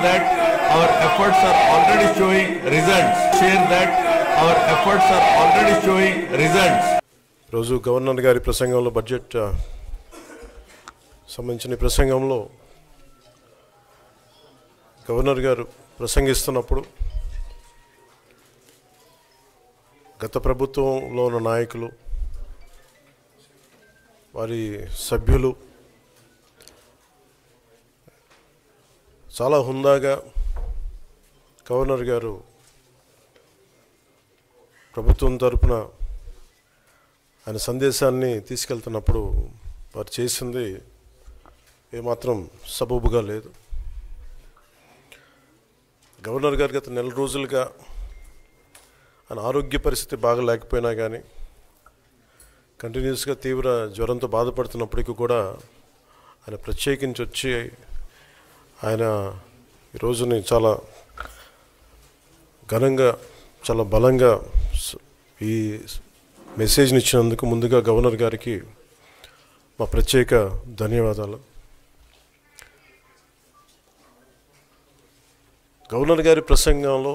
that our efforts are already showing results. Share that our efforts are already showing results. రోజు governor గారి ప్రసంగంలో budget సంబంధించిన ప్రసంగంలో governor గారు ప్రసంగిస్తున్నప్పుడు గత ప్రభుత్వంలో ఉన్న నాయకులు వారి సభ్యులు చాలా హుందాగా గవర్నర్ గారు ప్రభుత్వం తరపున ఆయన సందేశాన్ని తీసుకెళ్తున్నప్పుడు వారు చేసింది ఏమాత్రం సబబుగా లేదు. గవర్నర్ గారు గత నెల రోజులుగా ఆయన ఆరోగ్య పరిస్థితి బాగా లేకపోయినా కానీ కంటిన్యూస్గా తీవ్ర జ్వరంతో బాధపడుతున్నప్పటికీ కూడా ఆయన ప్రత్యేకించి వచ్చి ఆయన ఈ రోజుని చాలా ఘనంగా చాలా బలంగా ఈ మెసేజ్ని ఇచ్చినందుకు ముందుగా గవర్నర్ గారికి మా ప్రత్యేక ధన్యవాదాలు. గవర్నర్ గారి ప్రసంగంలో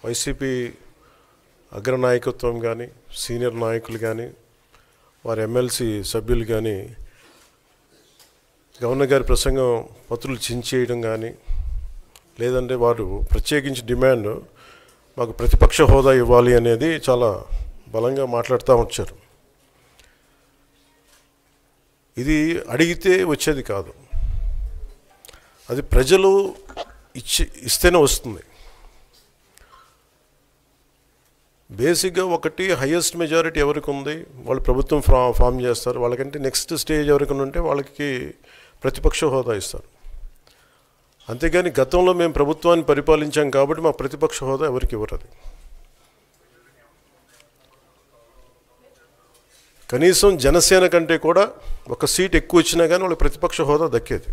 వైసీపీ అగ్రనాయకత్వం కానీ సీనియర్ నాయకులు కానీ వారి ఎమ్మెల్సీ సభ్యులు కానీ గవర్నర్ గారి ప్రసంగం పత్రులు చించేయడం కానీ లేదంటే వారు ప్రత్యేకించి డిమాండ్ మాకు ప్రతిపక్ష హోదా ఇవ్వాలి అనేది చాలా బలంగా మాట్లాడుతూ వచ్చారు. ఇది అడిగితే వచ్చేది కాదు, అది ప్రజలు ఇస్తేనే వస్తుంది. బేసిక్గా ఒకటి హయ్యెస్ట్ మెజారిటీ ఎవరికి ఉంది వాళ్ళు ప్రభుత్వం ఫామ్ చేస్తారు, వాళ్ళకంటే నెక్స్ట్ స్టేజ్ ఎవరికి ఉంటే వాళ్ళకి ప్రతిపక్ష హోదా ఇస్తారు. అంతేగాని గతంలో మేము ప్రభుత్వాన్ని పరిపాలించాం కాబట్టి మా ప్రతిపక్ష హోదా ఎవరికి ఇవ్వరు. కనీసం జనసేన కంటే కూడా ఒక సీట్ ఎక్కువ వచ్చినా కానీ వాళ్ళకి ప్రతిపక్ష హోదా దక్కేది.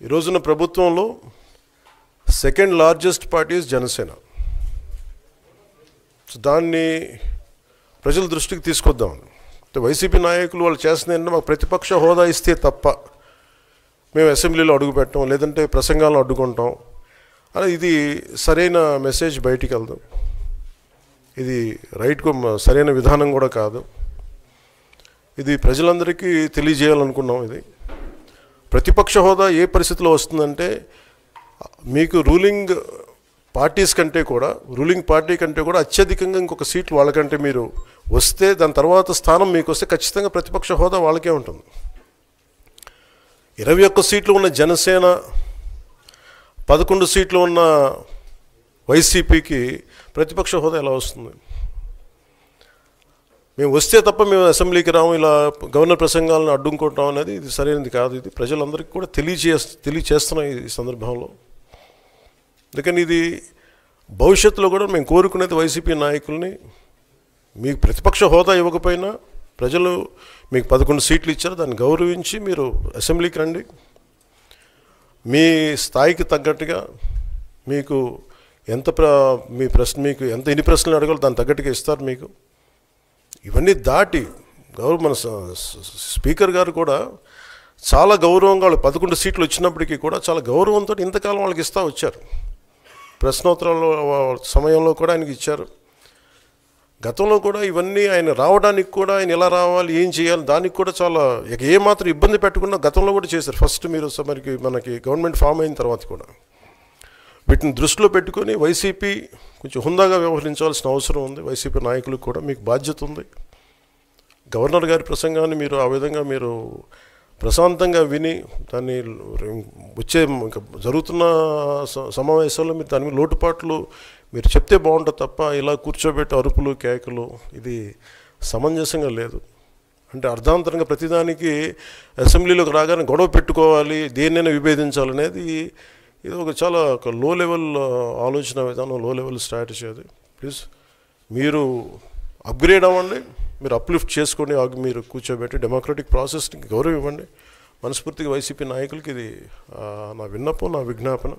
ఈ రోజున ప్రభుత్వంలో సెకండ్ లార్జెస్ట్ పార్టీ జనసేన. దాన్ని ప్రజల దృష్టికి తీసుకొద్దాం. వైసీపీ నాయకులు వాళ్ళు చేస్తుంది ఏంటంటే మాకు ప్రతిపక్ష హోదా ఇస్తే తప్ప మేము అసెంబ్లీలో అడుగు పెట్టాం లేదంటే ప్రసంగాలను అడ్డుకుంటాం అని ఇది సరైన మెసేజ్ బయటికి వెళ్దాం. ఇది సరైన విధానం కూడా కాదు. ఇది ప్రజలందరికీ తెలియజేయాలనుకున్నాం. ఇది ప్రతిపక్ష హోదా ఏ పరిస్థితిలో వస్తుందంటే మీకు రూలింగ్ పార్టీ కంటే కూడా అత్యధికంగా ఇంకొక సీట్లు వాళ్ళకంటే మీరు వస్తే దాని తర్వాత స్థానం మీకు వస్తే ఖచ్చితంగా ప్రతిపక్ష హోదా వాళ్ళకే ఉంటుంది. 21 సీట్లు ఉన్న జనసేన 11 సీట్లు ఉన్న వైసీపీకి ప్రతిపక్ష హోదా ఎలా వస్తుంది? మేము వస్తే తప్ప మేము అసెంబ్లీకి రాము, ఇలా గవర్నర్ ప్రసంగాలను అడ్డుకుంటాం అనేది ఇది సరైనది కాదు. ఇది ప్రజలందరికీ కూడా తెలియచేస్తున్నాం ఈ సందర్భంలో. అందుకని ఇది భవిష్యత్తులో కూడా మేము కోరుకునేది వైసీపీ నాయకుల్ని మీకు ప్రతిపక్ష హోదా ఇవ్వకపోయినా ప్రజలు మీకు 11 సీట్లు ఇచ్చారు, దాన్ని గౌరవించి మీరు అసెంబ్లీకి రండి. మీ స్థాయికి తగ్గట్టుగా మీకు ఎన్ని ప్రశ్నలు అడగాలో దాన్ని తగ్గట్టుగా ఇస్తారు మీకు. ఇవన్నీ దాటి మన స్పీకర్ గారు కూడా చాలా గౌరవంగా వాళ్ళు 11 సీట్లు వచ్చినప్పటికీ కూడా చాలా గౌరవంతో ఇంతకాలం వాళ్ళకి ఇస్తూ వచ్చారు. ప్రశ్నోత్తరాల సమయంలో కూడా ఆయనకి ఇచ్చారు. గతంలో కూడా ఇవన్నీ ఆయన రావడానికి కూడా ఆయన ఎలా రావాలి ఏం చేయాలి దానికి కూడా చాలా ఏమాత్రం ఇబ్బంది పెట్టకుండా గతంలో కూడా చేశారు. ఫస్ట్ మీరు మనకి గవర్నమెంట్ ఫామ్ అయిన తర్వాత కూడా వీటిని దృష్టిలో పెట్టుకొని వైసీపీ కొంచెం హుందాగా వ్యవహరించాల్సిన అవసరం ఉంది. వైసీపీ నాయకులకు కూడా మీకు బాధ్యత ఉంది. గవర్నర్ గారి ప్రసంగాన్ని మీరు ఆ విధంగా మీరు ప్రశాంతంగా విని దాన్ని వచ్చే జరుగుతున్న సమావేశాల్లో మీరు దాని మీద లోటుపాట్లు మీరు చెప్తే బాగుంటుంది తప్ప ఇలా కూర్చోబెట్టి అరుపులు కేకలు ఇది సమంజసంగా లేదు. అంటే అర్ధాంతరంగా ప్రతిదానికి అసెంబ్లీలోకి రాగానే గొడవ పెట్టుకోవాలి, దేన్నైనా విభేదించాలనేది ఇది చాలా లో లెవెల్ ఆలోచన విధానం, లో లెవెల్ స్ట్రాటజీ. అది ప్లీజ్ మీరు అప్గ్రేడ్ అవ్వండి, మీరు అప్లిఫ్ట్ చేసుకొని మీరు కూర్చోబెట్టి డెమోక్రటిక్ ప్రాసెస్కి గౌరవం ఇవ్వండి. మనస్ఫూర్తిగా వైసీపీ నాయకులకి ఇది నా విన్నపం, నా విజ్ఞాపన.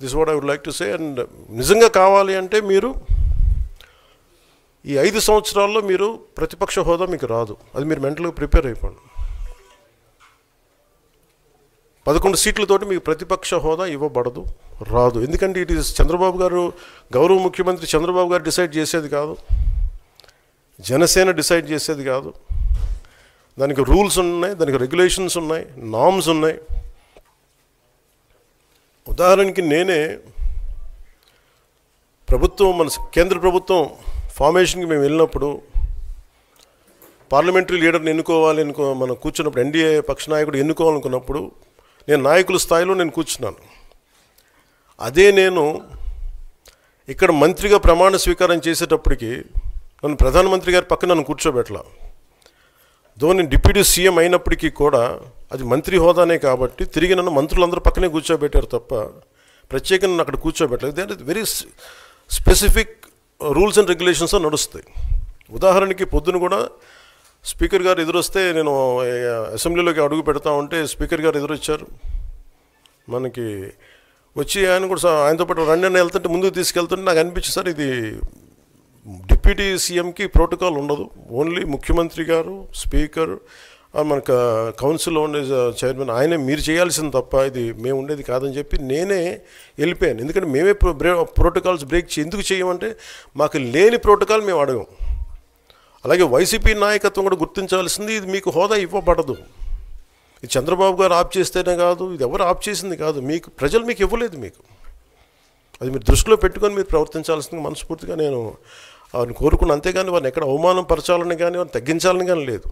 This what I would like to say. And నిజంగా కావాలి అంటే మీరు ఈ 5 సంవత్సరాల్లో మీరు ప్రతిపక్ష హోదా మీకు రాదు, అది మీరు మెంటల్గా ప్రిపేర్ అయిపోండి. 11 సీట్లతోటి మీకు ప్రతిపక్ష హోదా ఇవ్వబడదు, రాదు. ఎందుకంటే ఇట్ ఈస్ చంద్రబాబు గారు, గౌరవ ముఖ్యమంత్రి చంద్రబాబు గారు డిసైడ్ చేసేది కాదు, జనసేన డిసైడ్ చేసేది కాదు. దానికి రూల్స్ ఉన్నాయి, దానికి రెగ్యులేషన్స్ ఉన్నాయి, నామ్స్ ఉన్నాయి. ఉదాహరణకి నేనే ప్రభుత్వం, మన కేంద్ర ప్రభుత్వం ఫార్మేషన్కి మేము వెళ్ళినప్పుడు పార్లమెంటరీ లీడర్ని ఎన్నుకోవాలి మనం కూర్చున్నప్పుడు, ఎన్డీఏ పక్ష నాయకుడు ఎన్నుకోవాలనుకున్నప్పుడు నేను నాయకుల స్థాయిలో నేను కూర్చున్నాను. అదే నేను ఇక్కడ మంత్రిగా ప్రమాణ స్వీకారం చేసేటప్పటికి నన్ను ప్రధానమంత్రి గారి పక్కన నన్ను కూర్చోబెట్టలా. దో నేను డిప్యూటీ సీఎం అయినప్పటికీ కూడా అది మంత్రి హోదానే కాబట్టి తిరిగి నన్ను మంత్రులందరూ పక్కనే కూర్చోబెట్టారు తప్ప ప్రత్యేకంగా నన్ను అక్కడ కూర్చోబెట్టలేదు. They are very specific rules and regulations నడుస్తాయి. ఉదాహరణకి పొద్దున కూడా స్పీకర్ గారు ఎదురొస్తే, నేను అసెంబ్లీలోకి అడుగు పెడతా ఉంటే స్పీకర్ గారు ఎదురొచ్చారు. మనకి వచ్చి ఆయన కూడా ఆయనతో పాటు రండి అని వెళ్తుంటే ముందుకు తీసుకెళ్తుంటే నాకు అనిపించింది, సార్ ఇది డిప్యూటీ సీఎంకి ప్రోటోకాల్ ఉండదు, ఓన్లీ ముఖ్యమంత్రి గారు, స్పీకర్, మనకు కౌన్సిల్లో ఉండే చైర్మన్ ఆయనే మీరు చేయాల్సింది తప్ప ఇది మేము ఉండేది కాదని చెప్పి నేనే వెళ్ళిపోయాను. ఎందుకంటే మేమే ప్రోటోకాల్స్ బ్రేక్ ఎందుకు చేయమంటే మాకు లేని ప్రోటోకాల్ మేము అడగం. అలాగే వైసీపీ నాయకత్వం కూడా గుర్తించాల్సింది, ఇది మీకు హోదా ఇవ్వబడదు. ఇది చంద్రబాబు గారు ఆప్ చేస్తేనే కాదు, ఇది ఎవరు ఆప్ చేసింది కాదు, మీకు ప్రజలు మీకు ఇవ్వలేదు. మీకు అది మీరు దృష్టిలో పెట్టుకొని మీరు ప్రవర్తించాల్సింది మనస్ఫూర్తిగా నేను వారిని కోరుకున్నాను. అంతేగాని వారిని ఎక్కడ అవమానం పరచాలని కానీ వారిని తగ్గించాలని కానీ లేదు.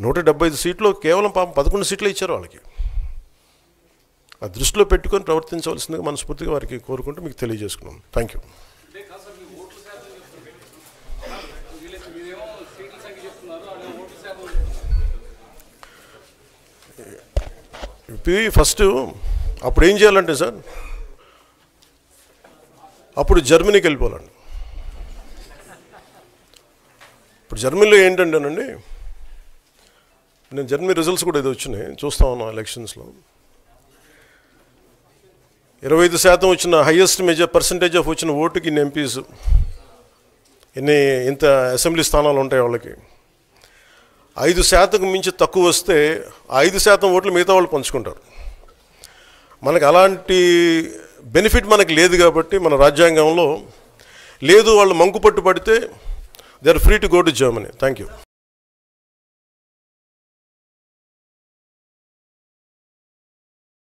175 సీట్లు కేవలం 11 సీట్లు ఇచ్చారు వాళ్ళకి. ఆ దృష్టిలో పెట్టుకొని ప్రవర్తించవలసిందిగా మనస్ఫూర్తిగా వారికి కోరుకుంటూ మీకు తెలియజేసుకున్నాం. Thank you. ఫస్ట్ అప్పుడు ఏం చేయాలంటే సార్, అప్పుడు జర్మనీకి వెళ్ళిపోవాలండి. ఇప్పుడు జర్మనీలో ఏంటంటేనండి, నేను జర్మనీ రిజల్ట్స్ కూడా ఏదో వచ్చినాయి చూస్తా ఉన్నాం ఎలక్షన్స్లో. 25% వచ్చిన హైయెస్ట్ పర్సంటేజ్ ఆఫ్ వచ్చిన ఓటుకి ఇన్ని ఎంపీస్, ఇంత అసెంబ్లీ స్థానాలు ఉంటాయి వాళ్ళకి. 5% మించి తక్కువ వస్తే 5% ఓట్లు మిగతా వాళ్ళు పంచుకుంటారు. మనకు అలాంటి బెనిఫిట్ మనకు లేదు కాబట్టి మన రాజ్యాంగంలో లేదు. వాళ్ళు మంకుపట్టు పడితే they are free to go to Germany. Thank you.